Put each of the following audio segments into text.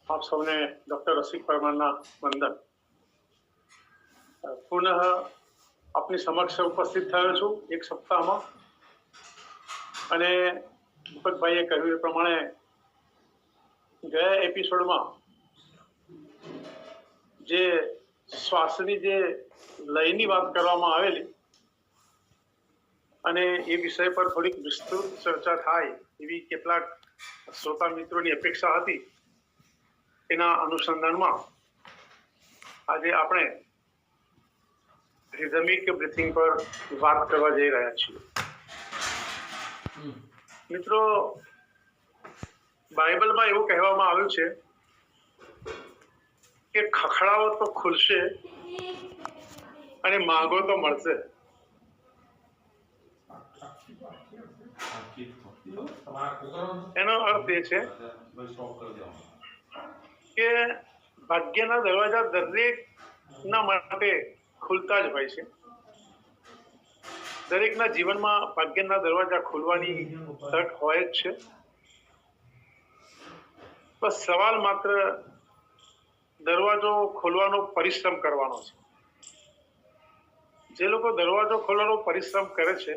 आप सबने डॉक्टर रसिक परमाરના વંદન। પુનઃ આપની સમક્ષ ઉપસ્થિત થયો છું એક સપ્તાહમાં અને દીપકભાઈએ કહ્યું એ પ્રમાણે ગયા એપિસોડમાં જે શ્વાસની જે લયની વાત કરવામાં આવેલી અને એ વિષય પર થોડીક વિસ્તૃત ચર્ચા થાય એવી કેટલાક શ્રોતા મિત્રોની અપેક્ષા હતી। એના અનુસંધાનમાં આજે આપણે રિધમિક બ્રીથિંગ પર વાત કરવા જઈ રહ્યા છીએ। મિત્રો, બાઇબલમાં એવું કહેવામાં આવ્યું છે કે ખખડાવો તો ખુલશે અને માંગો તો મળશે। એનો અર્થ એ છે કે ભાગ્યના દરવાજા દરેકના માટે ખુલતા જ હોય છે। દરેકના જીવનમાં ભાગ્યના દરવાજા ખુલવાની તક હોય જ છે। બસ સવાલ માત્ર દરવાજો ખોલવાનો પરિશ્રમ કરવાનો છે। જે લોકો દરવાજો ખોલવાનો પરિશ્રમ કરે છે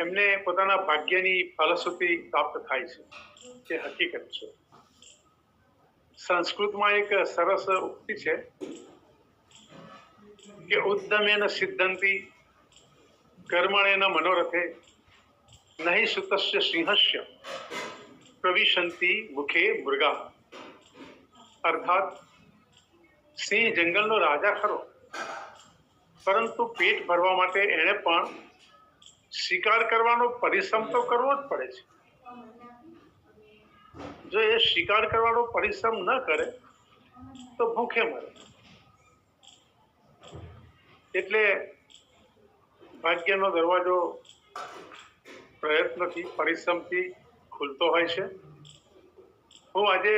એમને પોતાના ભાગ્યની ફલશ્રુતિ પ્રાપ્ત થાય છે। એ હકીકત છે। સંસ્કૃતમાં એક સરસ ઉક્તિ છે કે ઉદ્યમેન સિદ્ધંતિ કર્મણેન મનોરથે નહીં સુતસ્ય સિંહસ્ય પ્રવિશંતિ મુખે મૃગા। અર્થાત સિંહ જંગલનો રાજા ખરો, પરંતુ પેટ ભરવા માટે એણે પણ શિકાર કરવાનો પરિશ્રમ તો કરવો જ પડે છે। જો એ શિકાર કરવાનો પરિશ્રમ ન કરે તો ભૂખે મરે। એટલે ભાગ્યનો દરવાજો પ્રયત્નથી પરિશ્રમથી ખુલતો હોય છે। હું આજે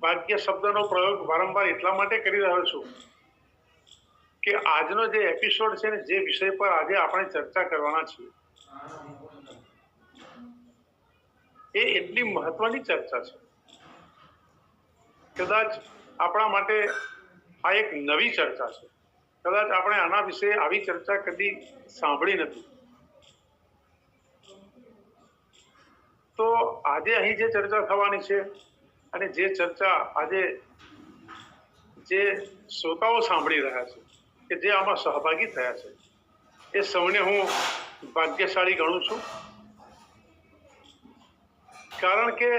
ભાગ્ય શબ્દનો પ્રયોગ વારંવાર એટલા માટે કરી રહ્યો છું કે આજનો જે એપિસોડ છે ને, જે વિષય પર આજે આપણે ચર્ચા કરવાના છીએ એ એટલી મહત્વની ચર્ચા છે। કદાચ આપણા માટે આ એક નવી ચર્ચા છે। કદાચ આપણે આના વિશે આવી ચર્ચા કદી સાંભળી નથી। તો આજે અહીં જે ચર્ચા થવાની છે અને જે ચર્ચા આજે જે શ્રોતાઓ સાંભળી રહ્યા છે કે જે આમાં સહભાગી થયા છે એ સૌને હું ભાગ્યશાળી ગણું છું। કારણ કે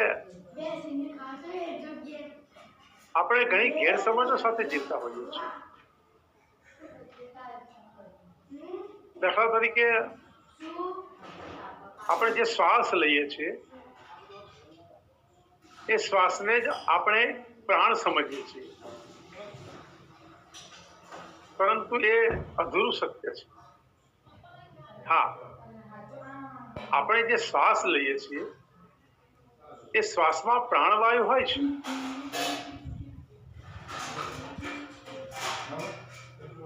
આપણે ઘણી ગેરસમજો સાથે જીવતા હોઈએ છીએ। દાખલા તરીકે આપણે જે શ્વાસ લઈએ છીએ એ શ્વાસને જ આપણે પ્રાણ સમજીએ છીએ, પરંતુ એ અધૂરું સત્ય છે। હા, આપણે જે શ્વાસ લઈએ છીએ એ શ્વાસમાં પ્રાણવાયુ હોય છે।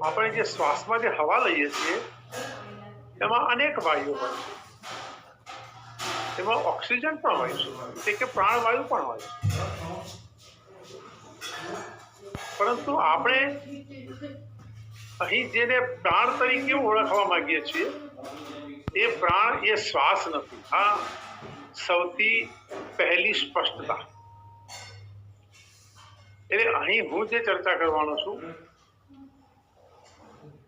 આપણે જે શ્વાસમાં જે હવા લઈએ છીએ એમાં અનેક વાયુઓ હોય છે। એમાં ઓક્સિજન પણ હોય છે, કે પ્રાણવાયુ પણ હોય છે। પરંતુ આપણે અહીં જેને પ્રાણ તરીકે ઓળખવા માંગીએ છીએ એ પ્રાણ એ શ્વાસ નથી। આ સૌથી પહેલી સ્પષ્ટતા। એટલે અહીં હું જે ચર્ચા કરવાનો છું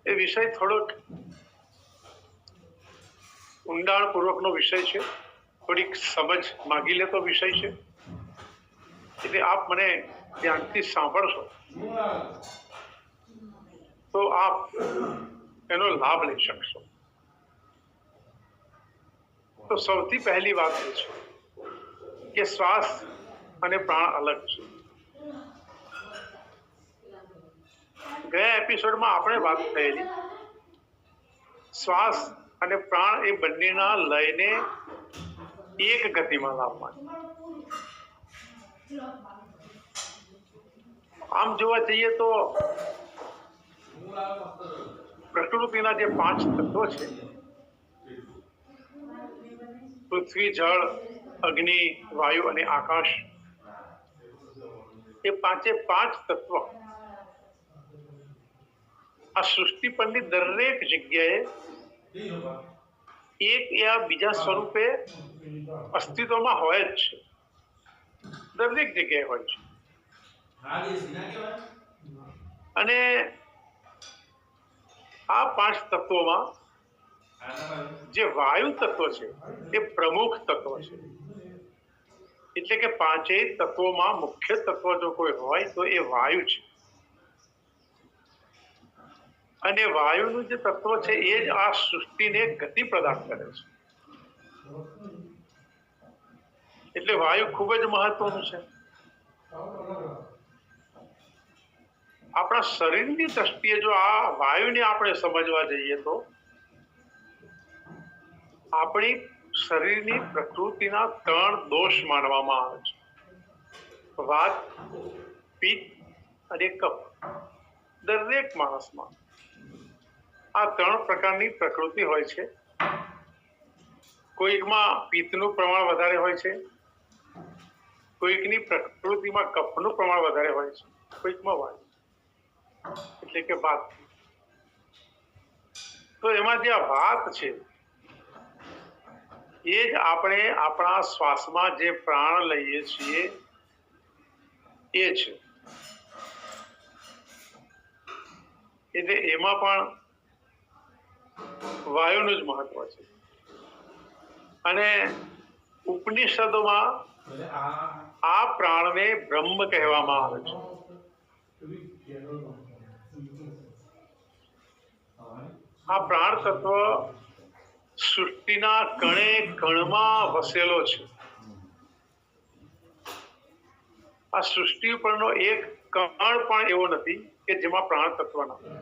એ વિષય થોડોક ઊંડાણપૂર્વકનો વિષય છે, થોડીક સમજ માગી લેતો વિષય છે। એટલે આપ મને ધ્યાનથી સાંભળશો તો આપ એનો લાભ લઈ શકશો। તો સૌથી પહેલી વાત એ છે કે શ્વાસ અને પ્રાણ અલગ છે। ગયા એપિસોડમાં આપણે વાત થયેલી શ્વાસ અને પ્રાણ એ બંનેના લયને એક ગતિમાં લાવવાની। આમ જોવા જઈએ તો પ્રકૃતિના જે 5 તત્વો છે પૃથ્વી, જળ, અગ્નિ, વાયુ અને આકાશ, એ પાંચે પાંચ તત્વ આ સૃષ્ટિ પરની દરેક જગ્યાએ એક યા બીજા સ્વરૂપે અસ્તિત્વમાં હોય જ છે, દરેક જગ્યાએ હોય છે. અને આ પાંચ તત્વોમાં જે વાયુ તત્વ છે એ પ્રમુખ તત્વ છે. એટલે કે પાંચેય તત્વોમાં મુખ્ય તત્વ જો કોઈ હોય તો એ વાયુ છે. અને વાયુનું જે તત્વ છે એ જ આ સૃષ્ટિને ગતિ પ્રદાન કરે છે. એટલે વાયુ ખૂબ જ મહત્વનું છે. આપણા શરીરની દ્રષ્ટિએ જો આ વાયુને આપણે સમજવા જઈએ તો આપણી શરીરની પ્રકૃતિના 3 દોષ માનવામાં આવે છે: વાત, પિત્ત અને કફ. દરેક માણસમાં આ 3 પ્રકારની પ્રકૃતિ હોય છે. કોઈકમાં પિત્તનું પ્રમાણ વધારે હોય છે, કોઈકની પ્રકૃતિમાં કફનું પ્રમાણ વધારે હોય છે, કોઈકમાં વાયુ એટલે કે વાત. તો એમાં જે આ વાત છે એ જ આપણે આપણા શ્વાસમાં જે પ્રાણ લઈએ છીએ એ છે. એટલે એમાં પણ વાયુનું જ મહત્વ છે. અને ઉપનિષદોમાં આ પ્રાણને બ્રહ્મ કહેવામાં આવે છે. આ પ્રાણ તત્વ સૃષ્ટિના કણે કણમાં વસેલો છે. આ સૃષ્ટિ ઉપરનો એક કણ પણ એવો નથી કે જેમાં પ્રાણ તત્વ ન હોય.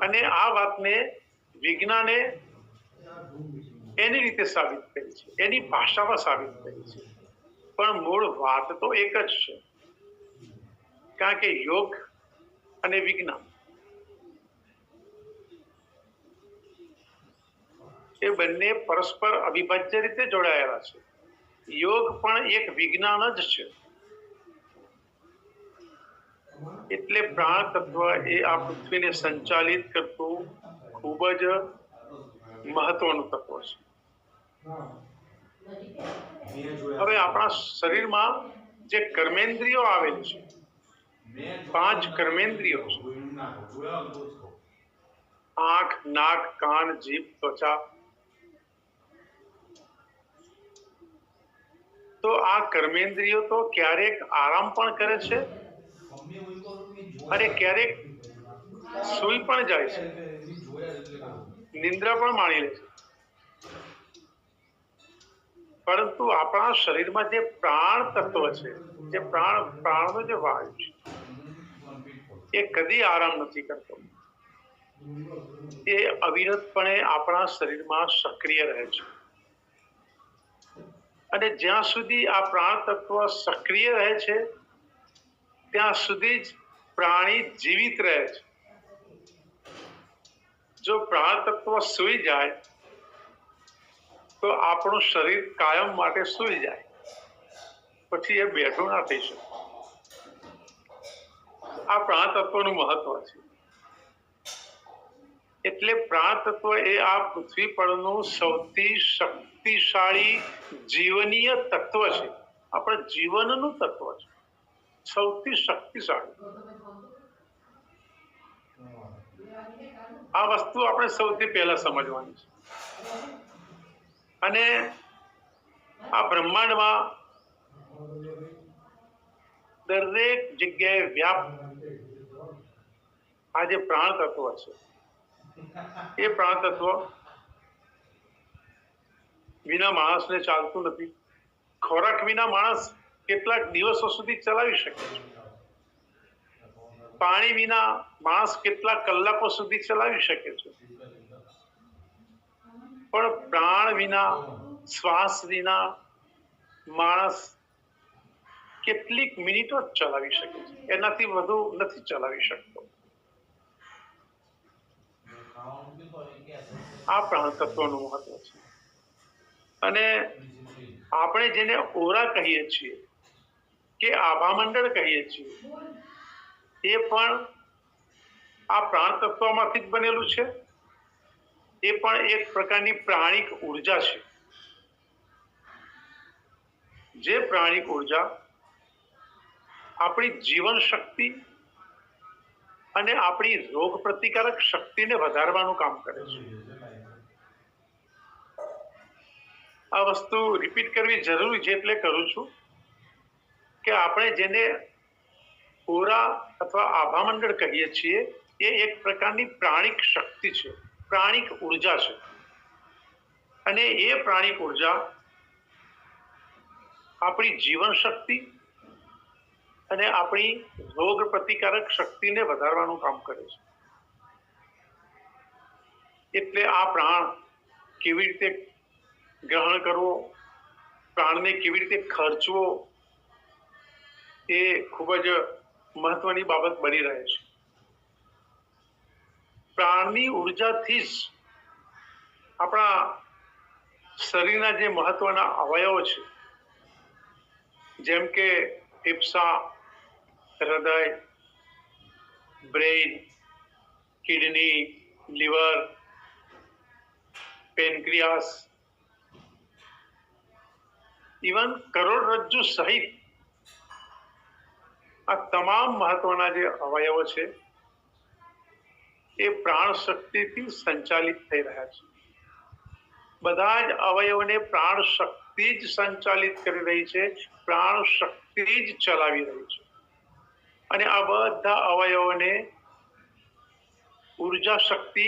અને આ વાતને વિજ્ઞાને એની રીતે સાબિત કરી છે, એની ભાષામાં સાબિત કરી છે. પણ મૂળ વાત તો એક જ છે. કારણ કે યોગ અને વિજ્ઞાન એ બંને પરસ્પર અવિભાજ્ય રીતે જોડાયેલા છે. યોગ પણ એક વિજ્ઞાન જ છે. એટલે પ્રાણ તત્વ એ આ પૃથ્વીને સંચાલિત કરતું ખૂબ જ મહત્વનું તત્વ છે. હવે આપણા શરીરમાં જે કર્મેન્દ્રિયો આવેલી છે, 5 કર્મેન્દ્રિયો છે: આંખ, નાક, કાન, જીભ, ત્વચા. તો આ કર્મેન્દ્રિયો તો ક્યારેક આરામ પણ કરે છે અને ક્યારેક સૂઈ પણ જાય છે, નિંદ્રા પણ માણી લે છે. પરંતુ આપણા શરીરમાં જે પ્રાણ તત્વ છે, જે પ્રાણનો જે વાયુ છે, એ કદી આરામ નથી કરતો. એ અવિરતપણે આપણા શરીરમાં સક્રિય રહે છે. અને જ્યાં સુધી આ પ્રાણ તત્વ સક્રિય રહે છે ત્યાં સુધી જ પ્રાણી જીવિત રહે છે. જો પ્રાણ તત્વ સૂઈ જાય તો આપણું શરીર કાયમ માટે સૂઈ જાય, પછી એ બેઠું ના થઈ શકે. આ પ્રાણ તત્વનું મહત્વ છે. એટલે પ્રાણ તત્વ એ આ પૃથ્વી પરનું સૌથી શક્તિશાળી જીવનીય તત્વ છે. આપણા જીવનનું તત્વ છે, સૌથી શક્તિશાળી. આ વસ્તુ આપણે સૌથી પહેલા સમજવાની છે. અને આ બ્રહ્માંડમાં દરેક જગ્યાએ વ્યાપ્ત આ જે પ્રાણ તત્વ છે, એ પ્રાણ તત્વ વિના માણસને ચાલતું નથી. ખોરાક વિના માણસ કેટલાક દિવસો સુધી ચલાવી શકે છે. પાણી વિના માણસ કેટલાક કલાકો સુધી ચલાવી શકે છે. પણ પ્રાણ વિના, શ્વાસ વિના માણસ કેટલીક મિનિટો જ ચલાવી શકે છે, એનાથી વધુ નથી ચલાવી શકતો. આ પ્રાણ તત્વનું મહત્વ છે. અને આપણે જેને ઓરા કહીએ છીએ, કે આભામંડળ કહીએ છીએ એ પણ આ પ્રાણ તત્વમાંથી જ બનેલું છે. એ પણ એક પ્રકારની પ્રાણિક ઉર્જા છે. જે પ્રાણિક ઉર્જા આપણી જીવન શક્તિ અને આપણી રોગ પ્રતિકારક શક્તિને વધારવાનું કામ કરે છે. આ વસ્તુ રિપીટ કરવી જરૂરી છે એટલે કરું છું કે આપણે જેને ઓરા અથવા આભામંડળ કહીએ છીએ એ એક પ્રકારની પ્રાણિક શક્તિ છે, પ્રાણિક ઉર્જા છે. અને એ પ્રાણિક ઉર્જા આપણી જીવન શક્તિ અને આપણી રોગ પ્રતિકારક શક્તિને વધારવાનું કામ કરે છે. એટલે આ પ્રાણ કેવી રીતે ગ્રહણ કરવો, પ્રાણને કેવી રીતે ખર્ચવો, એ ખૂબ જ મહત્વની બાબત બની રહે છે. પ્રાણની ઉર્જાથી જ આપણા શરીરના જે મહત્વના અવયવો છે, જેમ કે ફેફસા, હૃદય, બ્રેઇન, કિડની, લીવર, પેનક્રિયાસ, ઇવન કરોડરજ્જુ સહિત આ તમામ મહત્વના જે અવયવો છે એ પ્રાણ શક્તિથી સંચાલિત થઈ રહ્યા છે. બધા જ અવયવોને પ્રાણ શક્તિ જ સંચાલિત કરી રહી છે, પ્રાણ શક્તિ જ ચલાવી રહી છે. અને આ બધા અવયવોને ઉર્જા શક્તિ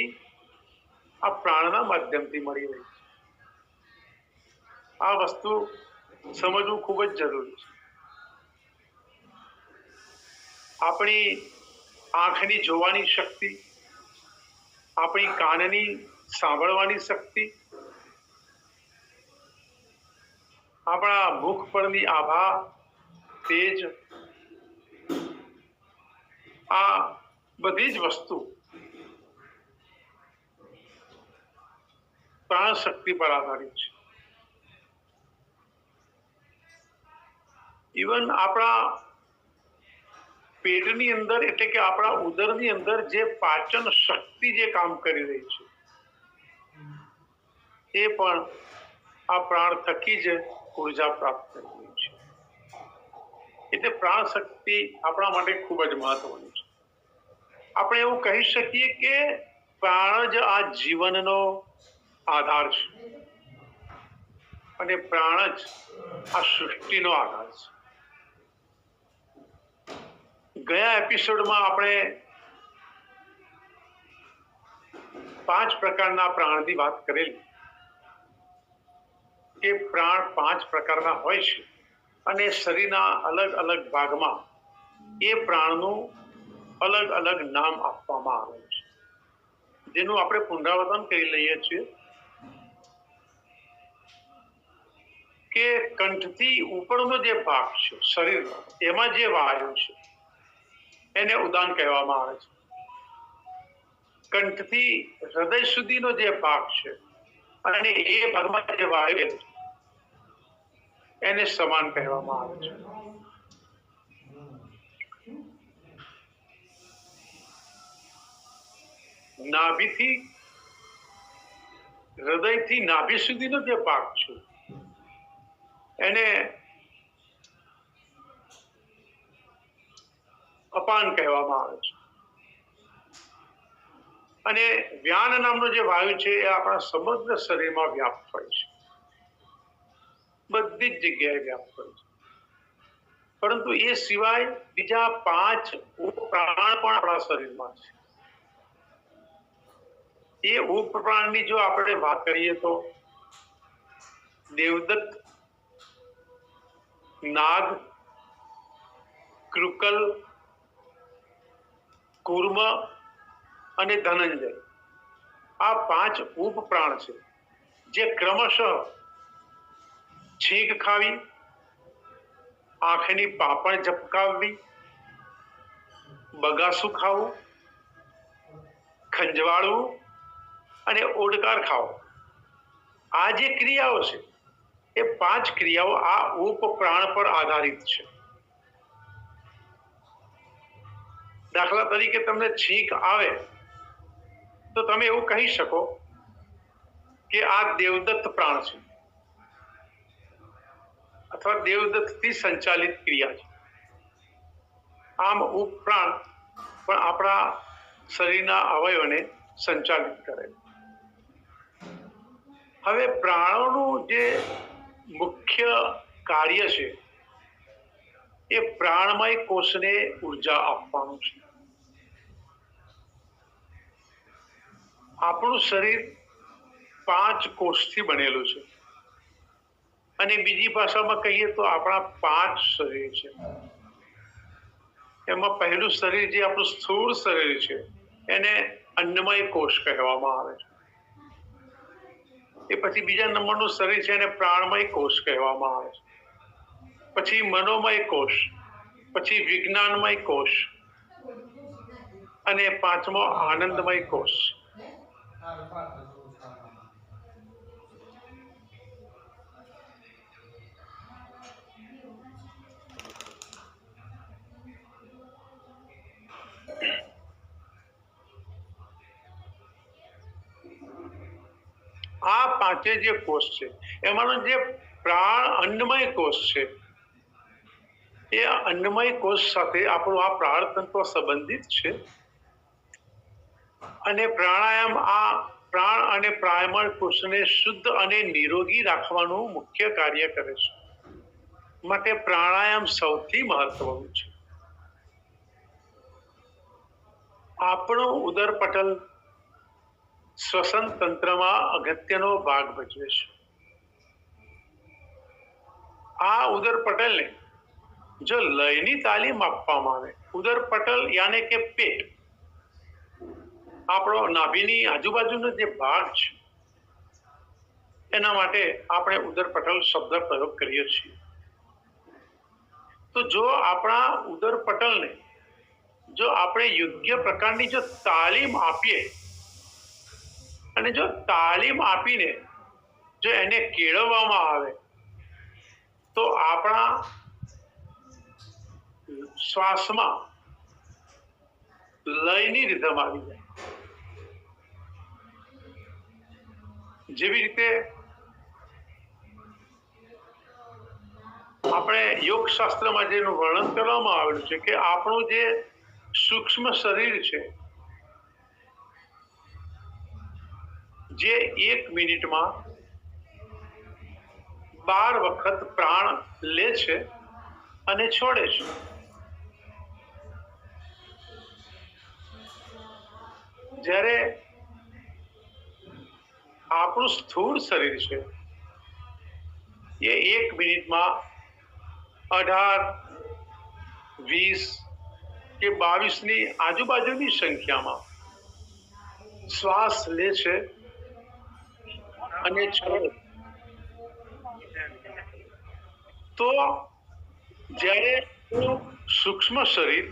આ પ્રાણના માધ્યમથી મળી રહી છે. આ વસ્તુ સમજવું ખૂબ જ જરૂરી છે. આપણી આંખની જોવાની શક્તિ, આપણી કાનની સાંભળવાની શક્તિ, આપણા મુખ પરની આભા, તેજ, આ બધી જ વસ્તુ પ્રાણ શક્તિ પર આધારિત છે. ઇવન આપણા પેટની અંદર એટલે કે આપણા ઉદરની અંદર જે પાચન શક્તિ જે કામ કરી રહી છે એ પણ આ પ્રાણ થકી જ ઉર્જા પ્રાપ્ત કરી રહી છે. એટલે પ્રાણ શક્તિ આપણા માટે ખૂબ જ મહત્વની છે. આપણે એવું કહી શકીએ કે પ્રાણ જ આ જીવનનો આધાર છે અને પ્રાણ જ આ સૃષ્ટિનો આધાર છે. ગયા એપિસોડમાં આપણે 5 પ્રકારના પ્રાણની વાત કરેલી કે પ્રાણ 5 પ્રકારના હોય છે અને શરીરના અલગ અલગ ભાગમાં એ પ્રાણનું અલગ અલગ નામ આપવામાં આવે છે, જેનું આપણે પુનરાવર્તન કરી લઈએ છીએ કે કંઠથી ઉપરનો જે ભાગ છે શરીરનો, એમાં જે વાયુ છે એને ઉદાન કહેવામાં આવે છે. કંઠથી હૃદય સુધીનો જે ભાગ છે અને એ ભાગમાં જે વાયુ છે એને સમાન કહેવામાં આવે છે. નાભીથી હૃદયથી નાભી સુધીનો જે ભાગ છે એને અપાન કહેવામાં આવે છે. અને વ્યાન નામનો જે વાયુ છે એ આપણા સમગ્ર શરીરમાં વ્યાપ્ત હોય છે, બધી જ જગ્યાએ વ્યાપ્ત હોય છે. પરંતુ એ સિવાય બીજા 5 ઉપપ્રાણ પણ આપણા શરીરમાં છે. એ ઉપપ્રાણની જો આપણે વાત કરીએ તો દેવદત્ત, નાગ, કૃકલ, કુર્મ અને ધનંજય, આ 5 ઉપપ્રાણ છે જે ક્રમશઃ છીંક ખાવી, આંખની પાપણ ઝપકાવવી, બગાસું ખાવું, ખંજવાળવું અને ઓડકાર ખાવો, આ જે ક્રિયાઓ છે એ 5 ક્રિયાઓ આ ઉપપ્રાણ પર આધારિત છે. દાખલા તરીકે તમને છીંક આવે તો તમે એવું કહી શકો કે આ દેવદત્ત પ્રાણ છે અથવા દેવદત્તથી સંચાલિત ક્રિયા છે. આમ ઉપપ્રાણ પણ આપણા શરીરના અવયવોને સંચાલિત કરે. હવે પ્રાણોનું જે મુખ્ય કાર્ય છે એ પ્રાણમય કોષને ઉર્જા આપવાનું છે. આપણું શરીર 5 કોષથી બનેલું છે અને બીજી ભાષામાં કહીએ તો આપણા 5 શરીર છે. એમાં પહેલું શરીર જે આપણું સ્થૂળ શરીર છે એને અન્નમય કોષ કહેવામાં આવે છે. એ પછી બીજા નંબરનું શરીર છે એને પ્રાણમય કોષ કહેવામાં આવે છે. પછી મનોમય કોષ, પછી વિજ્ઞાનમય કોષ અને 5મો આનંદમય કોષ. આ 5 જે કોષ છે એમાંનો જે પ્રાણ અન્નમય કોષ છે એ અન્નમય કોષ સાથે આપણું આ પ્રાણતંત્ર સંબંધિત છે અને પ્રાણાયામ આ પ્રાણ અને પ્રાણમય કોષને શુદ્ધ અને નિરોગી રાખવાનું મુખ્ય કાર્ય કરે છે. માટે પ્રાણાયામ સૌથી મહત્વનું છે. આપણું ઉદરપટલ શ્વસન તંત્રમાં અગત્યનો ભાગ ભજવે છે. આ ઉદરપટલને જો લયની તાલીમ આપવામાં આવે, ઉદરપટલ યાને કે પેટ આપણો નાભીની આજુબાજુનો જે ભાગ છે એના માટે આપણે ઉદરપટલ શબ્દ પ્રયોગ કરીએ છીએ. તો જો આપણા ઉદરપટલને જો આપણે યોગ્ય પ્રકારની જો તાલીમ આપીએ અને જો તાલીમ આપીને જો એને કેળવવામાં આવે તો આપણા શ્વાસમાં લયની રીધમ આવી જાય. જેવી રીતે આપણે યોગ શાસ્ત્રમાં જેનું વર્ણન કરવામાં આવેલું છે કે આપણું જે સૂક્ષ્મ શરીર છે જે 1 મિનિટમાં 12 વખત પ્રાણ લે છે અને છોડે છે. જ્યારે આપણું સ્થૂળ શરીર છે એ 1 મિનિટમાં 18, 20 કે 22ની આજુબાજુની સંખ્યામાં શ્વાસ લે છે અને છોડે. તો જ્યારે સૂક્ષ્મ શરીર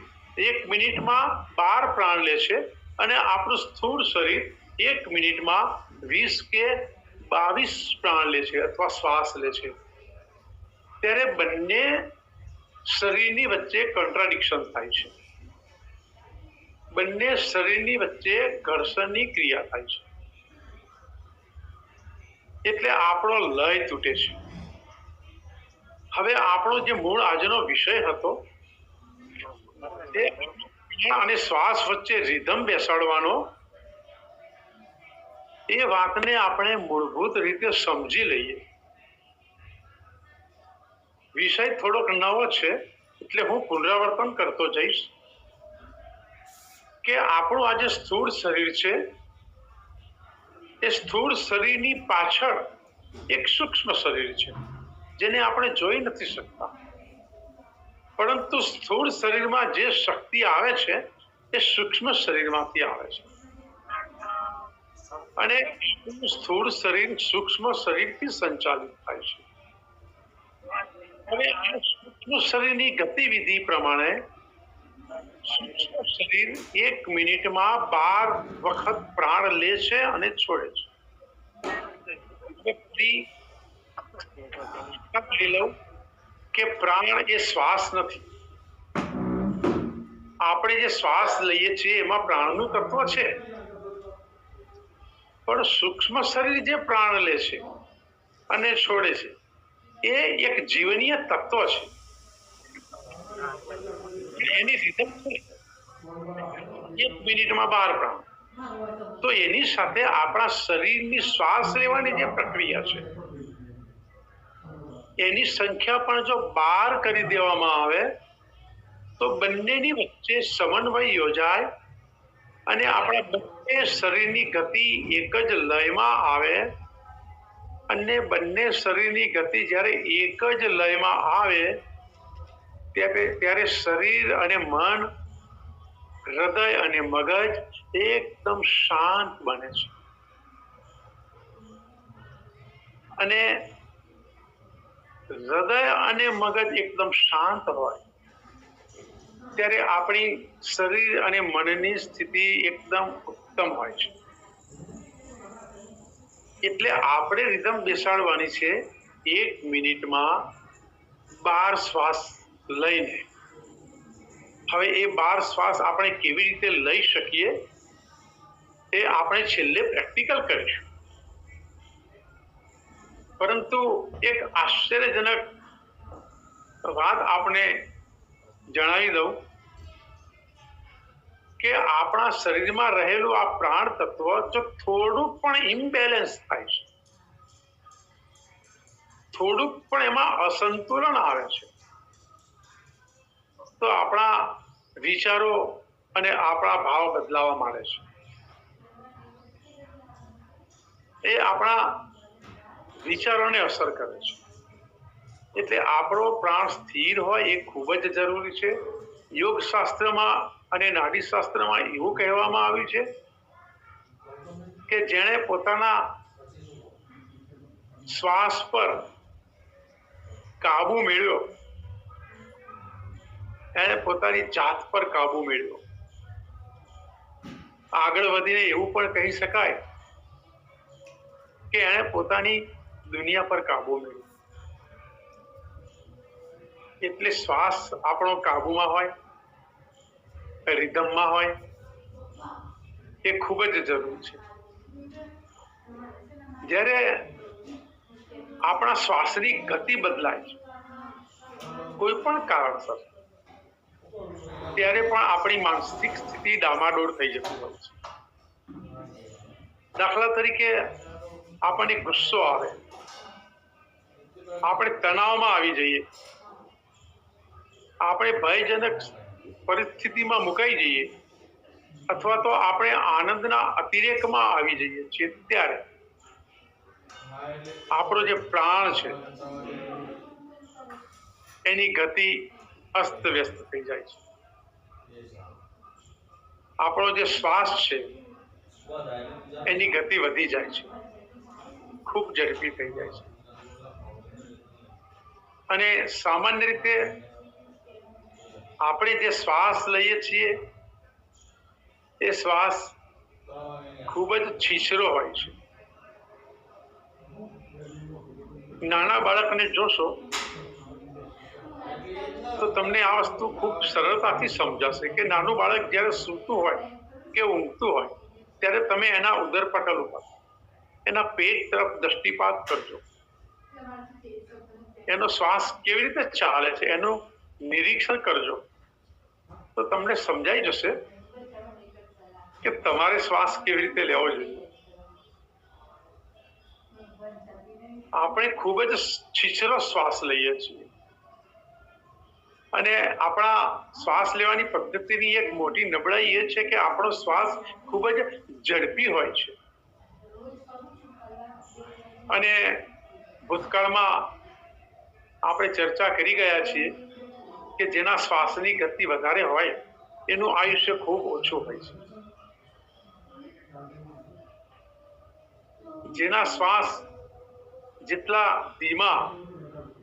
1 મિનિટમાં 12 પ્રાણ લે છે અને આપણું સ્થૂળ શરીર 1 મિનિટમાં 20 કે 22 પ્રાણ લે છે અથવા શ્વાસ લે છે, ત્યારે બંને શરીરની વચ્ચે કોન્ટ્રાડિક્શન થાય છે. બંને શરીરની વચ્ચે ઘર્ષણની ક્રિયા થાય છે. એટલે આપણો લય તૂટે છે. હવે આપણો જે મૂળ આજનો વિષય હતો તે અને શ્વાસ વચ્ચે રિધમ બેસાડવાનો, એ વાતને આપણે મૂળભૂત રીતે સમજી લઈએ. વિષય થોડોક નવો છે એટલે હું પુનરાવર્તન કરતો જઈશ કે આપણું આ જે સ્થૂળ શરીર છે એ સ્થૂળ શરીરની પાછળ એક સૂક્ષ્મ શરીર છે જેને આપણે જોઈ નથી શકતા, પરંતુ સ્થૂળ શરીરમાં જે શક્તિ આવે છે એ સૂક્ષ્મ શરીરમાંથી આવે છે અને સ્થૂળ શરીર સૂક્ષ્મ શરીરથી સંચાલિત થાય છે. હવે આ સૂક્ષ્મ શરીરની ગતિવિધિ પ્રમાણે સૂક્ષ્મ શરીર 1 મિનિટમાં 12 વખત પ્રાણ લે છે અને છોડે છે. કે પ્રાણ એ શ્વાસ નથી, આપણે જે શ્વાસ લઈએ છીએ એમાં પ્રાણનું તત્વ છે, પણ સૂક્ષ્મ શરીર જે પ્રાણ લે છે અને છોડે છે એ એક જીવનીય તત્વ છે, એની રીધમ છે 1 મિનિટમાં 12 પ્રાણ. તો એની સાથે આપણા શરીરની શ્વાસ લેવાની જે પ્રક્રિયા છે એની સંખ્યા પણ જો 12 કરી દેવામાં આવે તો બંનેની વચ્ચે સમન્વય યોજાય અને આપણા બંને શરીરની ગતિ એક જ લયમાં આવે. અને બંને શરીરની ગતિ જ્યારે એક જ લયમાં આવે ત્યારે શરીર અને મન, હૃદય અને મગજ એકદમ શાંત બને છે. અને હૃદય અને મગજ એકદમ શાંત હોય ત્યારે આપણી શરીર અને મનની સ્થિતિ એકદમ ઉત્તમ હોય છે. એટલે આપણે રીધમ બેસાડવાની છે 1 મિનિટમાં 12 શ્વાસ લઈને. હવે એ 12 શ્વાસ આપણે કેવી રીતે લઈ શકીએ એ આપણે છેલ્લે પ્રેક્ટિકલ કરીશું. પરંતુ એક આશ્ચર્યજનક વાત આપણે જણાવી દઉં કે આપણા શરીરમાં રહેલું આ પ્રાણ તત્વ જો થોડુંક પણ ઇમ્બેલેન્સ થાય છે, થોડુંક પણ એમાં અસંતુલન આવે છે, તો આપણા વિચારો અને આપણા ભાવ બદલાવા માંડે છે. એ આપણા વિચારોને અસર કરે છે. એટલે આપણો પ્રાણ સ્થિર હોય એ ખૂબ જ જરૂરી છે. યોગ શાસ્ત્રમાં અને નાડી શાસ્ત્રમાં એવું કહેવામાં આવ્યું છે કે જેણે પોતાના શ્વાસ પર કાબુ મેળવ્યો એને પોતાની જાત પર કાબુ મેળવ્યો. આગળ વધીને એવું પણ કહી શકાય કે એણે પોતાની દુનિયા પર કાબુ મેળવ્યો. એટલે શ્વાસ આપણો કાબુમાં હોય, રિધમમાં હોય એ ખૂબ જ જરૂરી છે. જ્યારે આપણા શ્વાસની ગતિ બદલાય છે કોઈ પણ કારણસર, ત્યારે પણ આપણી માનસિક સ્થિતિ ડામાડોળ થઈ જતી હોય છે. દાખલા તરીકે આપણને ગુસ્સો આવે, આપણે તણાવમાં આવી જઈએ, આપણે ભયજનક પરિસ્થિતિમાં મુકાઈ જઈએ અથવા તો આપણે આનંદના અતિરેકમાં આવી જઈએ છીએ, ત્યારે આપણો જે પ્રાણ છે એની ગતિ અસ્તવ્યસ્ત થઈ જાય છે. આપણો જે શ્વાસ છે એની ગતિ વધી જાય છે, ખૂબ ઝડપી થઈ જાય છે. અને સામાન્ય રીતે આપણે જે શ્વાસ લઈએ છીએ એ શ્વાસ ખૂબ જ છીછરો હોય છે. નાના બાળકને જોશો તો તમને આ વસ્તુ ખૂબ સરળતાથી સમજાશે કે નાનું બાળક જ્યારે સૂતું હોય કે ઊંઘતું હોય ત્યારે તમે એના ઉદરપટલ ઉપર એના પેટ તરફ દ્રષ્ટિપાત કરજો, એનો શ્વાસ કેવી રીતે ચાલે છે એનું નિરીક્ષણ કરજો, તો તમને સમજાઈ જશે કે તમારે શ્વાસ કેવી રીતે લેવો જોઈએ. આપણે ખૂબ જ છીછરો શ્વાસ લઈએ છીએ અને આપણા શ્વાસ લેવાની પદ્ધતિની એક મોટી નબળાઈ એ છે કે આપણો શ્વાસ ખૂબ જ ઝડપી હોય છે. અને ભૂતકાળમાં આપણે ચર્ચા કરી ગયા છીએ કે જેના શ્વાસની ગતિ વધારે હોય એનું આયુષ્ય ખૂબ ઓછું હોય છે. જેના શ્વાસ જેટલા ધીમા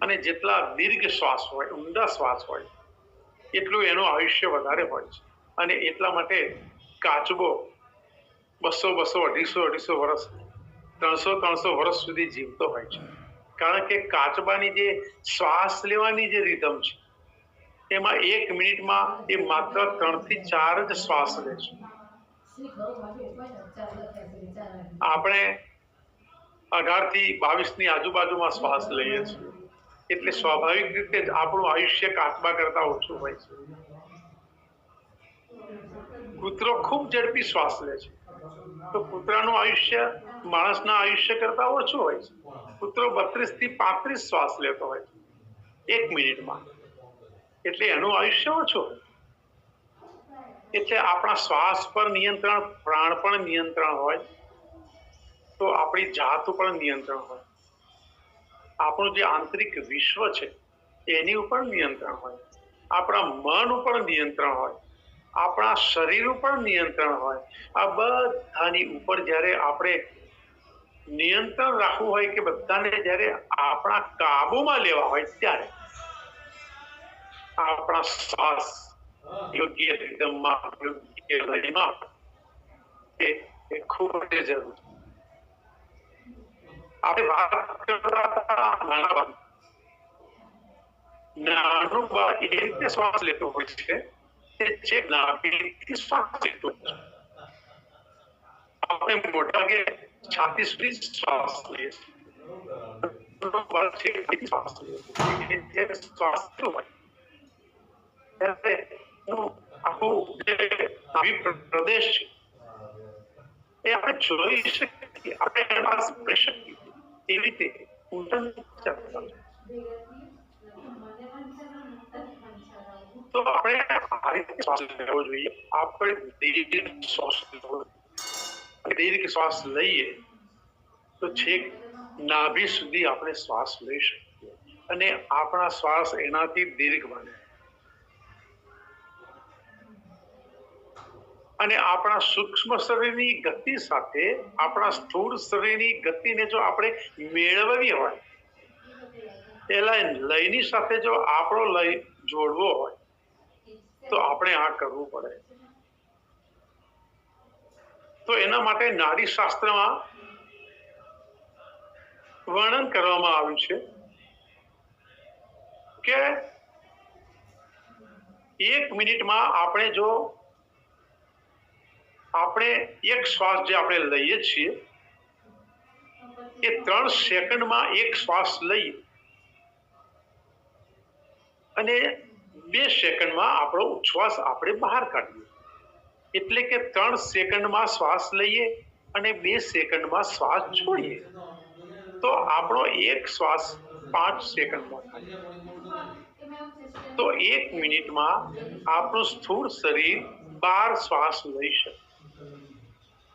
અને જેટલા દીર્ઘ શ્વાસ હોય, ઊંડા શ્વાસ હોય, એટલું એનું આયુષ્ય વધારે હોય છે. અને એટલા માટે કાચબો 200, 250, 250 વર્ષ, 300 વર્ષ સુધી જીવતો હોય છે. કારણ કે કાચબાની જે શ્વાસ લેવાની જે રીધમ છે એમાં 1 મિનિટમાં એ માત્ર 3 થી 4 જ શ્વાસ લે છે. આપણે 18 થી 22 ની આજુબાજુમાં શ્વાસ લઈએ છીએ, એટલે સ્વાભાવિક રીતે જ આપણું આયુષ્ય કાચબા કરતા ઓછું હોય છે. કૂતરો ખૂબ ઝડપી શ્વાસ લે છે, તો કૂતરાનું આયુષ્ય માણસના આયુષ્ય કરતા ઓછું હોય છે. કૂતરો 32 થી 35 શ્વાસ લેતો હોય છે 1 મિનિટમાં, એટલે એનું આયુષ્ય ઓછું હોય. એટલે આપણા શ્વાસ પર નિયંત્રણ, પ્રાણ પણ નિયંત્રણ હોય તો આપણી જાત ઉપર નિયંત્રણ હોય, આપણું જે આંતરિક વિશ્વ છે એની ઉપર નિયંત્રણ હોય, આપણા મન ઉપર નિયંત્રણ હોય, આપણા શરીર ઉપર નિયંત્રણ હોય. આ બધાની ઉપર જ્યારે આપણે નિયંત્રણ રાખવું હોય કે બધાને જ્યારે આપણા કાબુમાં લેવા હોય ત્યારે આપણા શ્વાસ યોગ્ય રિધમમાં, યોગ્ય લયમાં એ ખૂબ જ જરૂરી. આપણે વાત કરતા હતા નાનું બાળક એ રીતે શ્વાસ લેતો હોય છે કે જે નાભીથી શ્વાસ લેતો હોય છે. આપણે મોટા ભાગે છાતી સુધી શ્વાસ લઈએ છીએ. શ્વાસ આખું જે નાભી પ્રદેશ છે એ આપણે જોઈ શકીએ, આપણે એમાં કરી શકીએ એવી રીતે તો આપણે આ રીતે શ્વાસ લેવો જોઈએ. આપણે દીર્ઘ શ્વાસ લેવો, દીર્ઘ શ્વાસ લઈએ તો છેક નાભી સુધી આપણે શ્વાસ લઈ શકીએ અને આપણા શ્વાસ એનાથી દીર્ઘ બને. અને આપણા સૂક્ષ્મ શરીરની ગતિ સાથે આપણા સ્થૂળ શરીરની ગતિને જો આપણે મેળવવી હોય, પેલા લયની સાથે જો આપણો લય જોડવો હોય તો આપણે આ કરવું પડે. તો એના માટે નાડી શાસ્ત્રમાં વર્ણન કરવામાં આવ્યું છે કે 1 મિનિટમાં આપણે જો આપણે એક શ્વાસ જે આપણે લઈએ છીએ એ 3 સેકન્ડમાં એક શ્વાસ લઈએ અને 2 સેકન્ડમાં આપણો ઉચ્છ્વાસ આપણે બહાર કાઢીએ. એટલે કે 3 સેકન્ડમાં શ્વાસ લઈએ અને 2 સેકન્ડમાં શ્વાસ છોડીએ તો આપણો એક શ્વાસ 5 સેકન્ડમાં થાય. તો 1 મિનિટમાં આપણું સ્થૂળ શરીર 12 શ્વાસ લઈ શકે.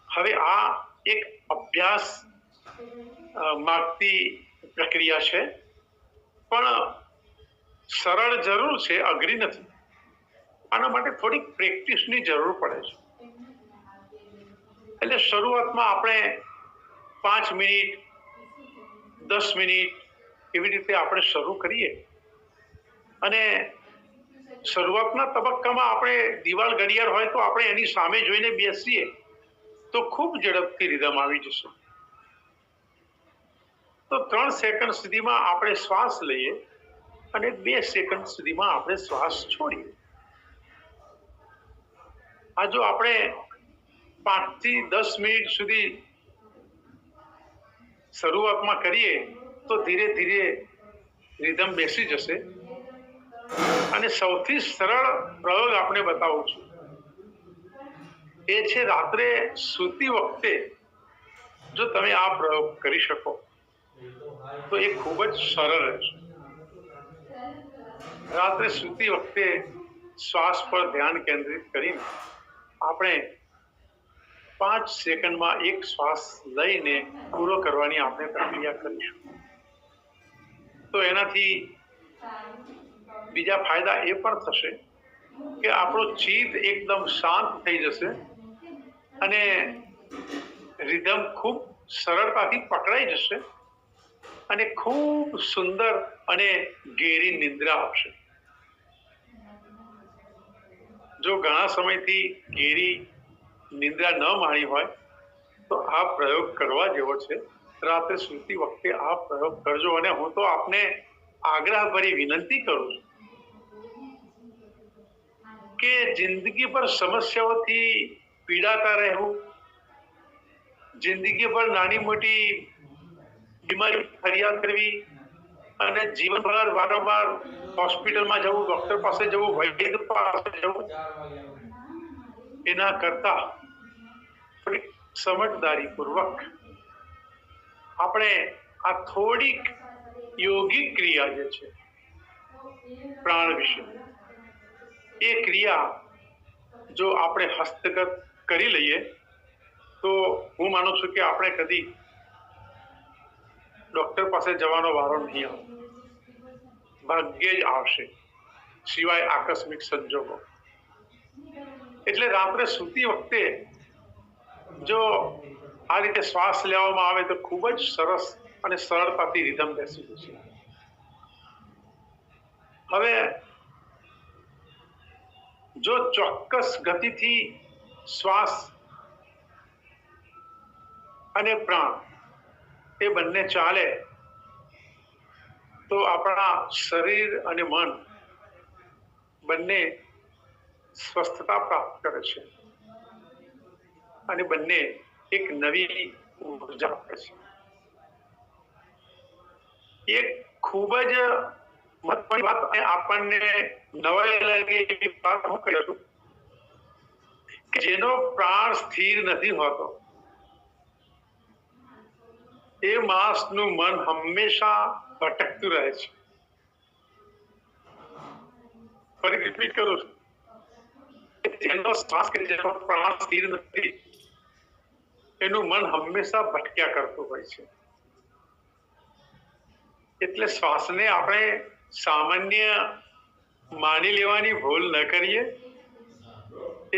હવે આ એક અભ્યાસ માગતી પ્રક્રિયા છે, પણ સરળ જરૂર છે, અઘરી નથી. આના માટે થોડીક પ્રેક્ટિસની જરૂર પડે છે. એટલે શરૂઆતમાં આપણે 5 મિનિટ, 10 મિનિટ એવી રીતે આપણે શરૂ કરીએ અને શરૂઆતના તબક્કામાં આપણે દિવાલ ઘડિયાળ હોય તો આપણે એની સામે જોઈને બેસીએ તો ખૂબ ઝડપથી રિધમ આવી જશે. તો 3 સેકન્ડ સુધીમાં આપણે શ્વાસ લઈએ અને 2 સેકન્ડ સુધીમાં આપણે શ્વાસ છોડીએ. આ જો આપણે 5 થી 10 મિનિટ સુધી શરૂઆતમાં કરીએ તો ધીરે ધીરે રિધમ બેસી જશે. અને સૌથી સરળ પ્રયોગ આપણે બતાવું છું એ છે રાત્રે સૂતી વખતે જો તમે આ પ્રયોગ કરી શકો તો એ ખૂબ જ સરળ રહેશે. રાત્રે સૂતી વખતે શ્વાસ પર ધ્યાન કેન્દ્રિત કરીને આપણે 5 સેકન્ડમાં એક શ્વાસ લઈને પૂરો કરવાની આપણે પ્રક્રિયા કરીશું. તો એનાથી બીજા ફાયદા એ પણ થશે કે આપણો ચિત્ત એકદમ શાંત થઈ જશે અને રિધમ ખૂબ સરળતાથી પકડાઈ જશે અને ખૂબ સુંદર અને ગહેરી નિંદ્રા આવશે. જો ઘણા સમયથી ગહેરી નિંદ્રા ન માણી હોય તો આ પ્રયોગ કરવા જેવો છે. રાત્રે સૂતી વખતે આ પ્રયોગ કરજો. અને હું તો આપને આગ્રહભરી વિનંતી કરું છું કે જિંદગી પર સમસ્યાઓથી પીડાતા રહેવું, જિંદગી પર નાની મોટી બીમારી ફરિયાદ કરવી અને જીવનભર વારંવાર હોસ્પિટલમાં જવું, ડોક્ટર પાસે જવું, વૈદ્ય પાસે જવું, એના કરતા સમજદારીપૂર્વક આપણે આ થોડીક યોગિક ક્રિયા જે છે પ્રાણ વિશે, એ ક્રિયા જો આપણે હસ્તગત કરી લઈએ તો હું માનું છું કે આપણે કદી ડોક્ટર પાસે જવાનો વારો નહીં આવે, ભાગ્યે જ આવશે, સિવાય આકસ્મિક સંજોગો. એટલે રાત્રે સૂતી વખતે જો આ રીતે શ્વાસ લેવામાં આવે તો ખૂબ જ સરસ અને સરળતાથી રિધમ બેસી જશે. હવે જો ચોક્કસ ગતિથી શ્વાસ અને પ્રાણ એ બંને ચાલે તો આપણા શરીર અને મન બંને સ્વસ્થતા પ્રાપ્ત કરે છે અને બંને એક નવી ઉર્જા આપે છે. એક ખૂબ જ મહત્વની વાત આપણને નવાઈ લાગે એવી વાત હું કહી છું કે જેનો પ્રાણ સ્થિર નથી હોતો એ માણસનું મન હંમેશા ભટકતું રહે છે. ફરી રિપીટ કરું છું, જેનો શ્વાસ કે જેનો પ્રાણ સ્થિર નથી એનું મન હંમેશા ભટક્યા કરતું હોય છે. એટલે શ્વાસને આપણે સામાન્ય માની લેવાની ભૂલ ન કરીએ.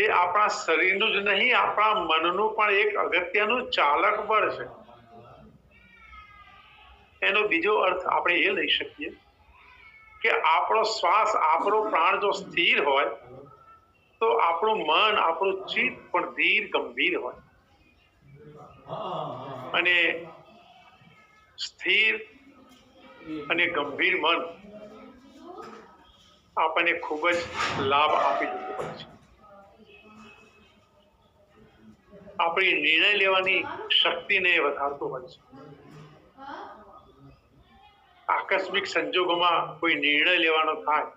એ આપણા શરીરનું જ નહીં, આપણા મનનું પણ એક અગત્યનું ચાલક બળ છે. એનો બીજો અર્થ આપણે એ લઈ શકીએ કે આપણો શ્વાસ, આપણો પ્રાણ જો સ્થિર હોય તો આપણું મન, આપણું ચિત્ત પણ ધીર ગંભીર હોય અને સ્થિર અને ગંભીર મન આપણને ખૂબ જ લાભ આપી જતું હોય છે. આપણી નિર્ણય લેવાની શક્તિને વધારતું હોય છે. આકસ્મિક સંજોગોમાં કોઈ નિર્ણય લેવાનો થાય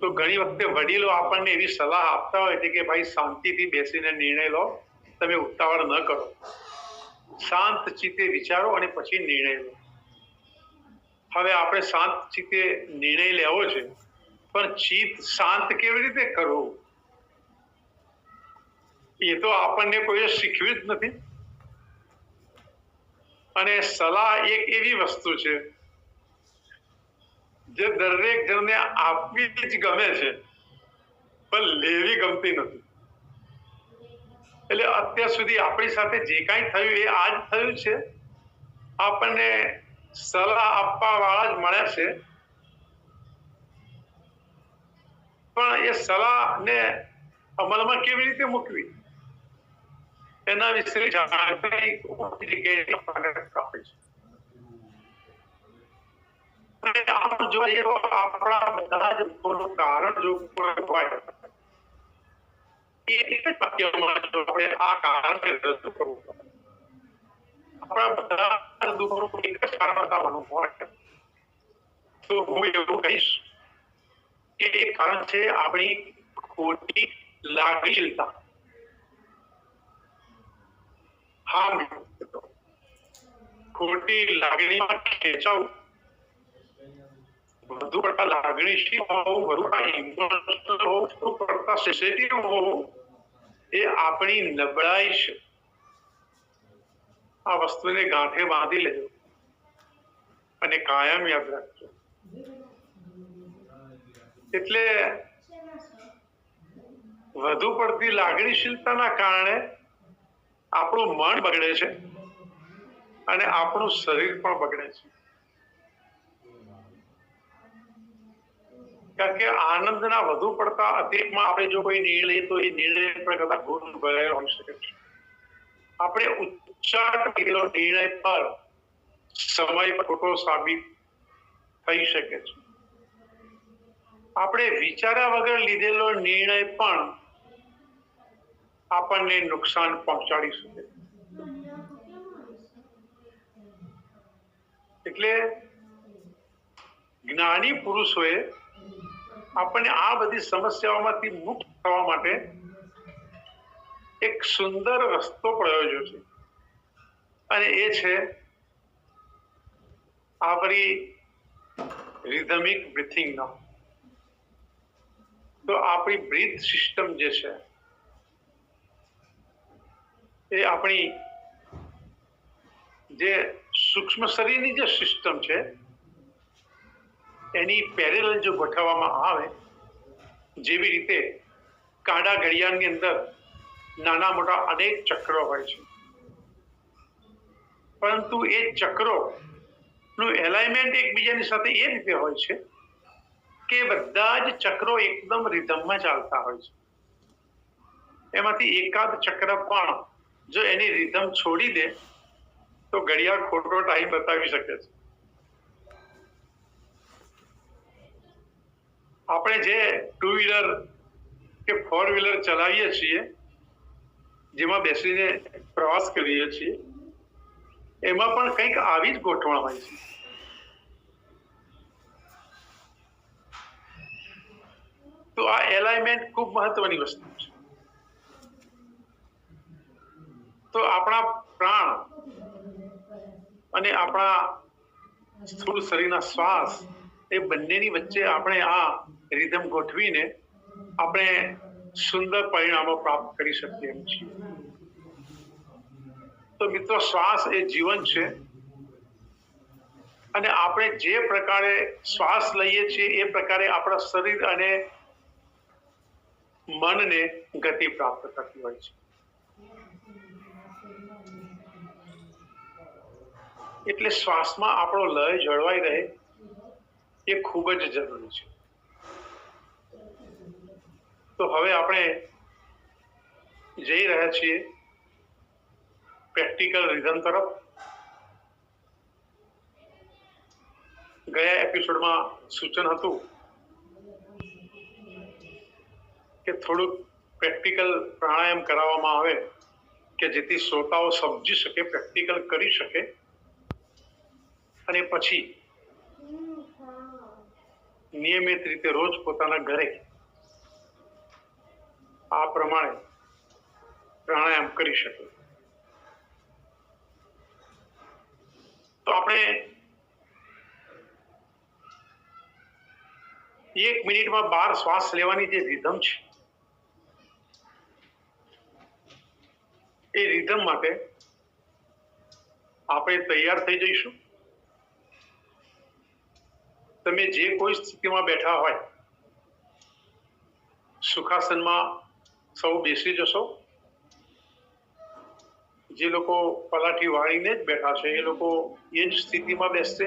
તો ઘણી વખતે વડીલો આપણને એવી સલાહ આપતા હોય છે કે ભાઈ શાંતિથી બેસીને નિર્ણય લો, તમે ઉતાવળ ન કરો, શાંત ચિત્તે વિચારો અને પછી નિર્ણય લો. હવે આપણે શાંત ચિત્તે નિર્ણય લેવો છે, પણ ચિત્ત શાંત કેવી રીતે કરવું એ તો આપણને કોઈ શીખવ્યું જ નથી. અને સલાહ એક એવી વસ્તુ છે જે દરેક જણને આપવી જ ગમે છે પણ લેવી ગમતી નથી. એટલે અત્યાર સુધી આપણી સાથે જે કાંઈ થયું એ આજ થયું છે. આપણને સલાહ આપવા વાળા જ મળ્યા છે, પણ એ સલાહને અમલમાં કેવી રીતે મૂકવી એના વિશે જાણકારી આમ જોઈએ તો આપણા બધા જ કારણ જો હોય એ એક જ વાક્યમાં જો આપણે આ કારણ રજૂ કરવું પડે. આપણા બધા દુઃખોનું એક જ કારણ બતાવવાનું હોય તો હું એવું કહીશ કે એ કારણ છે આપણી ખોટી લાગણીશીલતા. ખોટી લાગણીમાં ખેંચાવું, વધુ પડતા લાગણીશીલ હોવું, વધુ ઇમોશનલ હોવું, વધુ પડતા સેન્સિટિવ હોવું એ આપણી નબળાઈ છે. આ વસ્તુને ગાંઠે બાંધી લેજો અને કાયમ યાદ રાખજો. એટલે વધુ પડતી લાગણીશીલતાના કારણે આપણું મન બગડે છે અને આપણું શરીર પણ બગડે છે. કારણ કે આનંદના વધુ પડતા અતિરેકમાં આપણે જો કોઈ નિર્ણય લઈએ તો એ નિર્ણય પણ કદાચ ભૂલ ભરેલો હોઈ શકે છે. આપણે ઉચ્ચાર કરેલો નિર્ણય પર સમય પર ખોટો સાબિત થઈ શકે છે. આપણે વિચાર્યા વગર લીધેલો નિર્ણય પણ આપણને નુકસાન પહોંચાડી શકે. એટલે જ્ઞાની પુરુષોએ આપણને આ બધી સમસ્યાઓમાંથી મુક્ત થવા માટે એક સુંદર રસ્તો પ્રયોજ્યો છે, અને એ છે આપણી રિધમિક બ્રીથિંગનો. તો આપણી બ્રીથ સિસ્ટમ જે છે એ આપણી જે સૂક્ષ્મ શરીરની જે સિસ્ટમ છે એની પેરેલલ જો ગોઠવવામાં આવે, જેવી રીતે કાંડા ઘડિયાળની અંદર નાના મોટા અનેક ચક્રો હોય છે, પરંતુ એ ચક્રોનું એલાઇનમેન્ટ એકબીજાની સાથે એ રીતે હોય છે કે બધા જ ચક્રો એકદમ રિધમમાં ચાલતા હોય છે. એમાંથી એકાદ ચક્ર પણ જો એની રિધમ છોડી દે તો ઘડિયાળ ખોટો ટાઈમ બતાવી શકે છે. આપણે જે 2 વ્હીલર કે 4 વ્હીલર ચલાવીએ છીએ, જેમાં બેસીને પ્રવાસ કરીએ છીએ, એમાં પણ કંઈક આવી જ ગોઠવણ હોય છે. તો આ એલાઇનમેન્ટ ખૂબ મહત્વની વસ્તુ છે. તો આપણા પ્રાણ અને આપણા સ્થૂળ શરીરના શ્વાસ એ બંનેની વચ્ચે આપણે આ રિધમ ગોઠવીને આપણે સુંદર પરિણામો પ્રાપ્ત કરી શકીએ એમ છીએ. તો મિત્રો, શ્વાસ એ જીવન છે, અને આપણે જે પ્રકારે શ્વાસ લઈએ છીએ એ પ્રકારે આપણા શરીર અને મનને ગતિ પ્રાપ્ત થતી હોય છે. એટલે શ્વાસમાં આપણો લય જળવાઈ રહે એ ખૂબ જ જરૂરી છે. તો હવે આપણે જઈ રહ્યા છીએ પ્રેક્ટિકલ રિધમ તરફ. ગયા એપિસોડમાં સૂચન હતું કે થોડુંક પ્રેક્ટિકલ પ્રાણાયામ કરાવવામાં આવે કે જેથી શ્રોતાઓ સમજી શકે, પ્રેક્ટિકલ કરી શકે, અને પછી નિયમિત રીતે રોજ પોતાના ઘરે આ પ્રમાણે પ્રાણાયામ કરી શકે. તો આપણે 1 મિનિટમાં 12 શ્વાસ લેવાની જે રિધમ છે, એ રિધમ માટે આપણે તૈયાર થઈ જઈશું. તમે જે કોઈ સ્થિતિમાં બેઠા હોય, સુખાસનમાં સૌ બેસી જશો. જે લોકો પલાઠી વાળીને જ બેઠા છે એ લોકો એ જ સ્થિતિમાં બેસશે.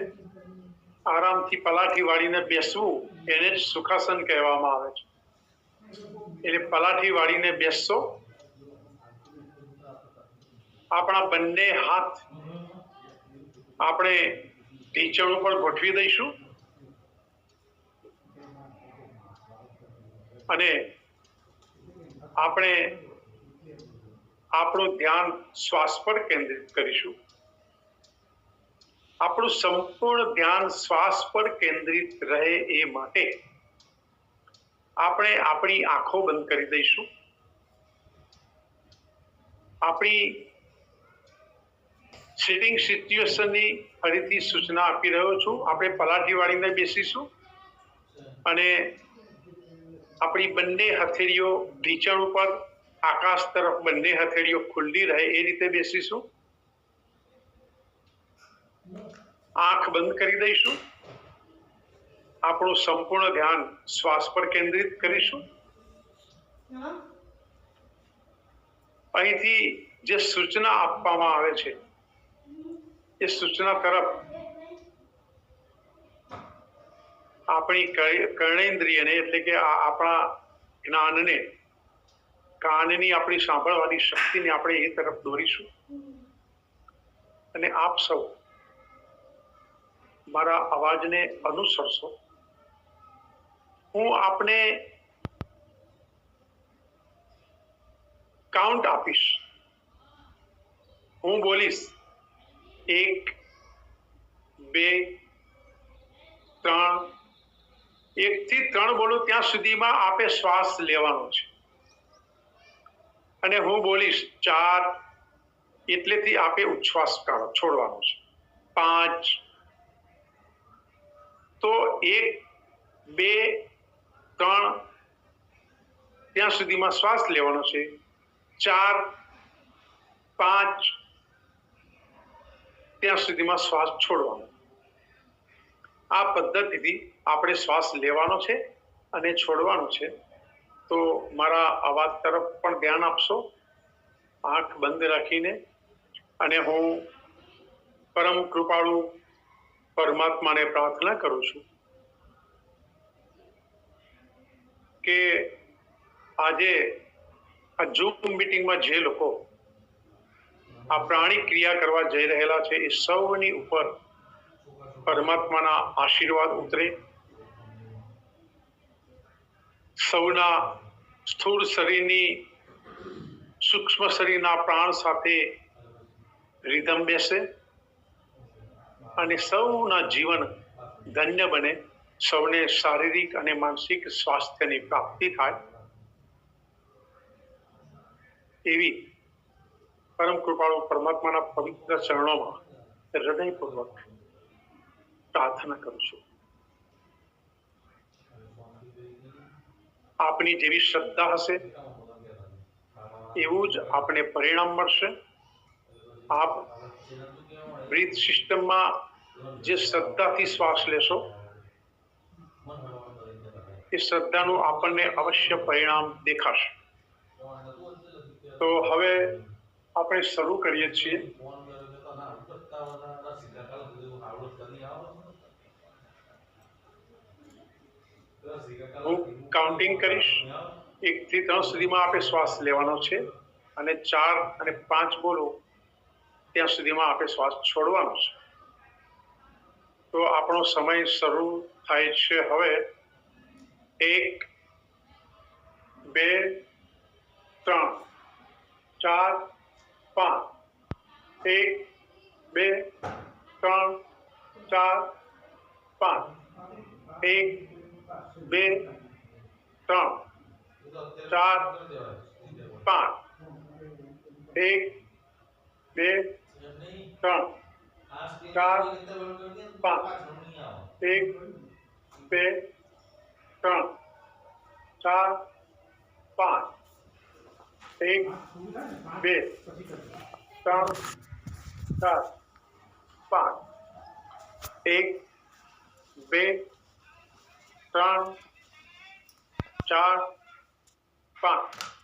આરામથી પલાઠી વાળીને બેસવું એને જ સુખાસન કહેવામાં આવે છે. એટલે પલાઠી વાળીને બેસશો. આપણા બંને હાથ આપણે ઢીંચણ ઉપર ગોઠવી દઈશું, અને આપણે આપણું ધ્યાન શ્વાસ પર કેન્દ્રિત કરીશું. આપણું સંપૂર્ણ ધ્યાન શ્વાસ પર કેન્દ્રિત રહે એ માટે આપણે આપણી આંખો બંધ કરી દઈશું. આપણી સિટિંગ સિચ્યુએશનની ફરીથી સૂચના આપી રહ્યો છું. આપણે પલાઠી વાળીને બેસીશું, અને આપણી બંને હથેળીઓ ઢીંચણ ઉપર આકાશ તરફ બંને હથેળીઓ ખુલ્લી રહે એ રીતે બેસીશું. આંખ બંધ કરી દઈશું. આપણું સંપૂર્ણ ધ્યાન શ્વાસ પર કેન્દ્રિત કરીશું. અહીંથી જે સૂચના આપવામાં આવે છે એ સૂચના તરફ આપણી કર્ણેન્દ્રિયને, એટલે કે આપણા જ્ઞાનને, કાનની આપણી સાંભળવાની શક્તિને આપણે એ તરફ દોરીશું. અને આપ સૌ મારા અવાજને અનુસરશો. હું આપને કાઉન્ટ આપીશ. હું બોલીશ 1 2 3, 1 થી 3 બોલું ત્યાં સુધીમાં આપે શ્વાસ લેવાનો છે, અને હું બોલીશ 4 એટલેથી આપે ઉચ્છ્વાસ છોડવાનો છે. 5 તો 1 2 3 ત્યાં સુધીમાં શ્વાસ લેવાનો છે. 4 5 ત્યાં સુધીમાં શ્વાસ છોડવાનો. આ પદ્ધતિથી આપણે શ્વાસ લેવાનો છે અને છોડવાનો છે. તો મારા અવાજ તરફ પણ ધ્યાન આપશો, આંખ બંધ રાખીને. અને હું પરમ કૃપાળુ પરમાત્માને પ્રાર્થના કરું છું કે આજે આ ઝૂમ મિટિંગમાં જે લોકો આ પ્રાણિક ક્રિયા કરવા જઈ રહેલા છે એ સૌની ઉપર પરમાત્માના આશીર્વાદ ઉતરે. સૌના સ્થૂળ શરીરની સૂક્ષ્મ શરીરના પ્રાણ સાથે રિધમ બેસે અને સૌના જીવન ધન્ય બને. સૌને શારીરિક અને માનસિક સ્વાસ્થ્યની પ્રાપ્તિ થાય એવી પરમ કૃપાળુ પરમાત્માના પવિત્ર ચરણોમાં હૃદયપૂર્વક પ્રાર્થના કરું છું. આપની જેવી શ્રદ્ધા હશે એવું જ આપણે પરિણામ મળશે. આપ બ્રીથ સિસ્ટમમાં જે શ્રદ્ધાથી શ્વાસ લેશો એ શ્રદ્ધાનું આપણને અવશ્ય પરિણામ દેખાશે. તો હવે આપણે શરૂ કરીએ છીએ. હું કાઉન્ટિંગ કરીશ. 1 થી 3 સુધીમાં આપણે શ્વાસ લેવાનો છે, અને 4 અને 5 બોલો ત્યાં સુધીમાં આપણે શ્વાસ છોડવાનો છે. તો આપણો સમય શરૂ થાય છે હવે. 1 2 3 4 5. 1 2 3 4 5. 1 2 3 4 5. 1 2 3 4 5. 1 2 3 4 5. 1 2 3 4 5. 1 2 3 4 5.